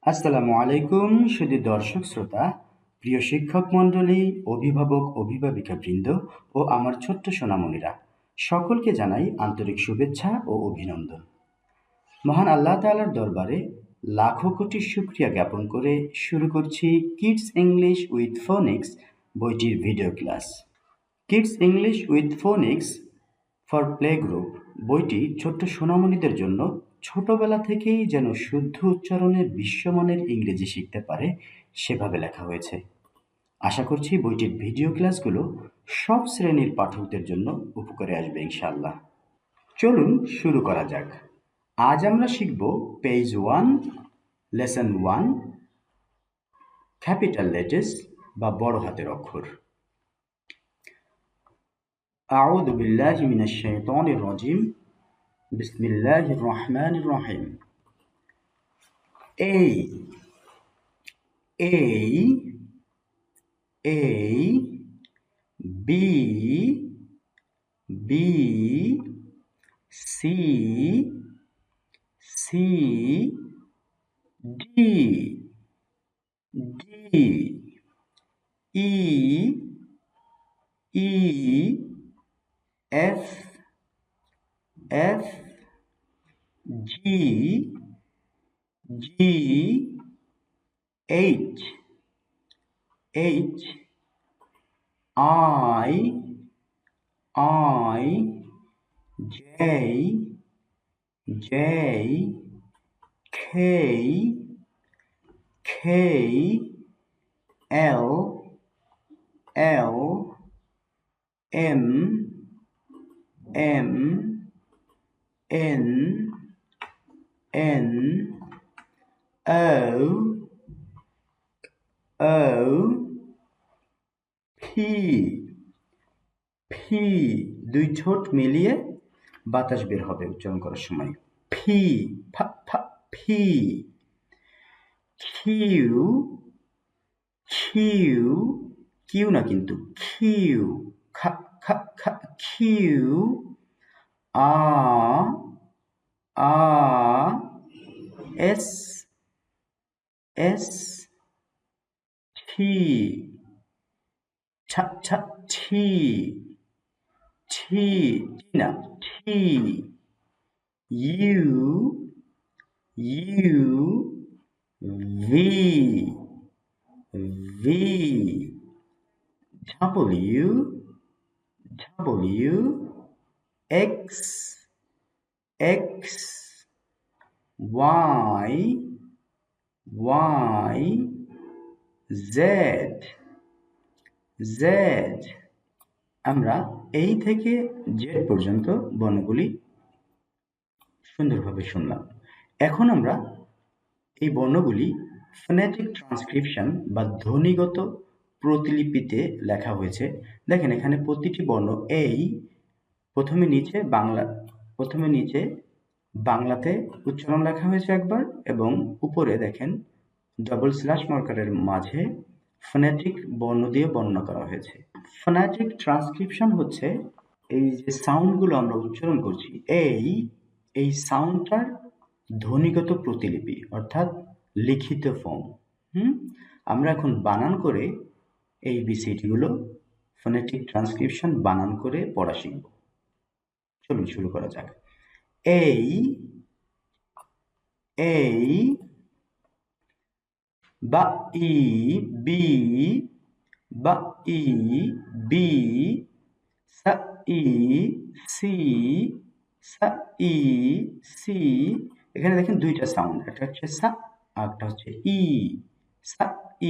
আসসালামু আলাইকুম সুধী দর্শক শ্রোতা, প্রিয় শিক্ষক মণ্ডলী, অভিভাবক অভিভাবিকাবৃন্দ ও আমার ছোট্ট সোনামণিরা, সকলকে জানাই আন্তরিক শুভেচ্ছা ও অভিনন্দন। মহান আল্লাহ তাআলার দরবারে লাখো কোটি শুকরিয়া জ্ঞাপন করে শুরু করছি কিডস ইংলিশ উইথ ফোনিক্স বইটির video class. Kids English with phonics for play group বইটি ছোট্ট সোনামণিদের জন্য ছোটবেলা থেকেই যেন শুদ্ধ উচ্চারণে বিশ্বমানের ইংরেজি শিখতে পারে সেভাবে লেখা হয়েছে। আশা করছি বইটির ভিডিও ক্লাসগুলো সব শ্রেণীর পাঠকদের জন্য উপকারে আসবে ইনশাআল্লাহ। চলুন শুরু করা যাক। আজ আমরা শিখব পেজ 1, লেসন 1, ক্যাপিটাল লেটার্স বা বড় হাতের অক্ষর। আউযু বিল্লাহি মিনাশ শাইতানির রাজিম। বিসমিল্লাহির রহমানির রহিম। A, A, A, B, B, C, C, D, D, E, E, F, F, G, G, H, H, I, J, J, K, K, L, L, M, M, N, N, O, O, P, P, দুই ঠোঁট মিলিয়ে বাতাস বের হবে উচ্চারণ করার সময়। P, ফা ফা পি। কিউ, কিউ, কিউ না কিন্তু কিউ, খা খা খা Q. R, R, S, S, T, ছা ছা টি, টি, না T, U, U, V, V, W, W, X, X, Y, Y, Z, Z. আমরা এই থেকে জেড পর্যন্ত বর্ণগুলি সুন্দরভাবে শুনলাম। এখন আমরা এই বর্ণগুলি ফোনেটিক ট্রান্সক্রিপশন বা ধ্বনিগত প্রতিলিপিতে লেখা হয়েছে। দেখেন এখানে প্রতিটি বর্ণ এই প্রথমে নিচে বাংলাতে উচ্চারণ লেখা হয়েছে একবার, এবং উপরে দেখেন ডবল স্ল্যাশ মার্কারের মাঝে ফোনেটিক বর্ণ দিয়ে বর্ণনা করা হয়েছে। ফোনেটিক ট্রান্সক্রিপশন হচ্ছে এই যে সাউন্ডগুলো আমরা উচ্চারণ করছি, এই সাউন্ডটার ধ্বনিগত প্রতিলিপি অর্থাৎ লিখিত ফর্ম। আমরা এখন বানান করে এই বিসিডিগুলো ফোনেটিক ট্রান্সক্রিপশন বানান করে পড়া শিখব। চলুন শুরু করা যাক। এই, এই, বা ই, বি, বা ই, বি, সা ই, সি, সা ই, সি। এখানে দেখেন দুইটা সাউন্ড, একটা হচ্ছে সা আর একটা হচ্ছে ই। সা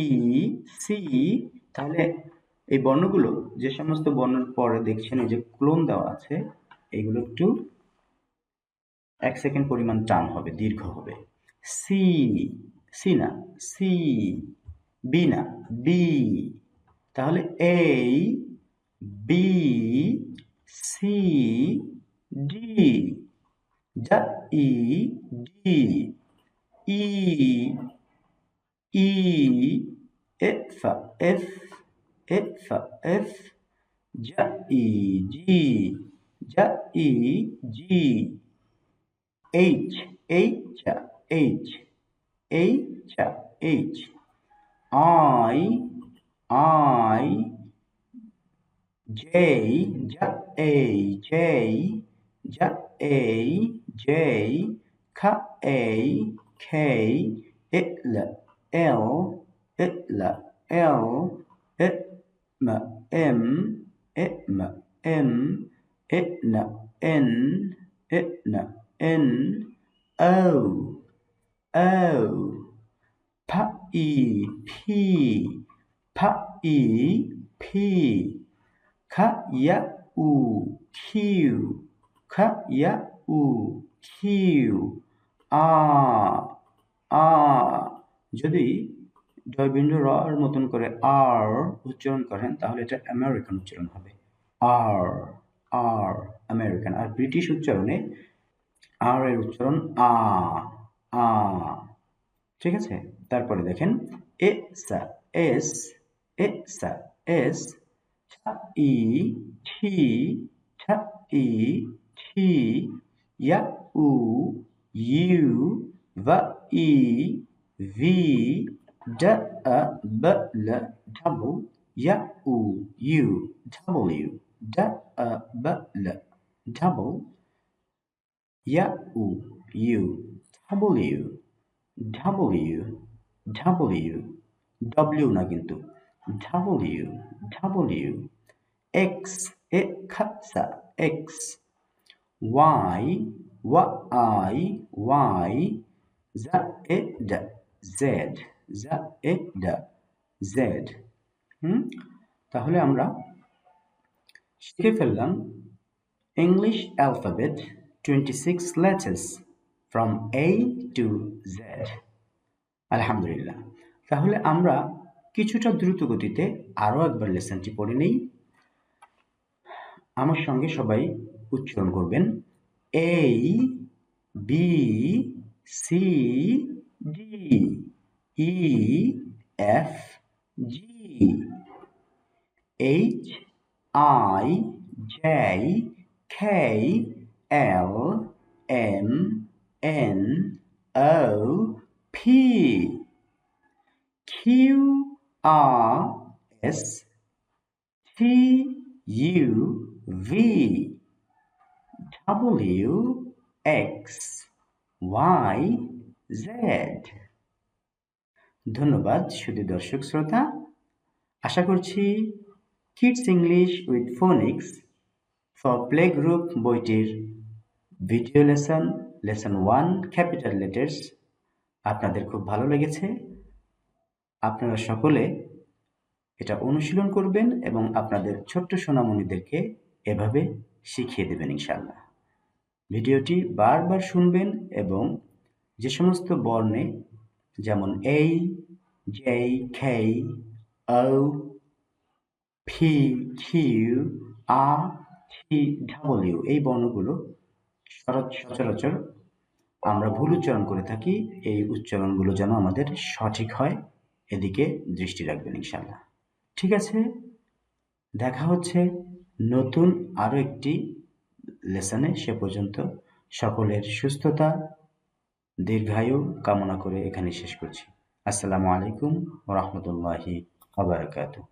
ই, সি। তাহলে এই বর্ণগুলো যে সমস্ত বর্ণের পরে দেখছেন এই যে ক্লোন দেওয়া আছে, এগুলো একটু 1 সেকেন্ড পরিমাণ টান হবে, দীর্ঘ হবে। সি, সি না সি, বি না বি। তাহলে এই, বি, সি, ডি, যা E, D, E, E, F, F, F, F, যা ই, জি, যা E, G, H, H, H, H, H. I, J, J, J, K, K, L, M, N, O, P, Q, R. যদি জয়বিন্দু র এর মতন করে আর উচ্চারণ করেন তাহলে এটা আমেরিকান উচ্চারণ হবে। আর আমেরিকান। আর ব্রিটিশ উচ্চারণে আর এর উচ্চারণ আ। ঠিক আছে? তারপরে দেখেন S, E, T, U, E, V, double, U, W না কিন্তু W, X, X, Y, Z. তাহলে আমরা শিখে ফেললাম English alphabet 26 letters from A to Z. আলহামদুলিল্লাহ। তাহলে আমরা কিছুটা দ্রুত গতিতে আরো একবার লেসনটি পড়ে নেই। আমার সঙ্গে সবাই উচ্চারণ করবেন A, B, C, D, E, F, G, H, I, J, K, L, M, N, O, P, Q, R, S, T, U, V, W, X, Y, Z. ধন্যবাদ শুধু দর্শক শ্রোতা। আশা করছি kids English with phonics for play group বইটির video lesson 1 capital letters আপনাদের খুব ভালো লেগেছে। আপনারা সকলে এটা অনুশীলন করবেন এবং আপনাদের ছোট্ট সোনামণিদেরকে এভাবে শিখিয়ে দেবেন ইনশাআল্লাহ। ভিডিওটি বারবার শুনবেন এবং যে সমস্ত বর্ণে যেমন A, J, K, O, P, Q, R, T, W এই বর্ণগুলো সচরাচর আমরা ভুল উচ্চারণ করে থাকি, এই উচ্চারণগুলো যেন আমাদের সঠিক হয় এদিকে দৃষ্টি রাখবেন ইনশাআল্লাহ। ঠিক আছে, দেখা হচ্ছে নতুন আরো একটি লেসনে। সে পর্যন্ত সকলের সুস্থতা দীর্ঘায়ু কামনা করে এখানে শেষ করছি। আসসালামু আলাইকুম ওয়া রাহমাতুল্লাহি ওয়া বারাকাতুহু।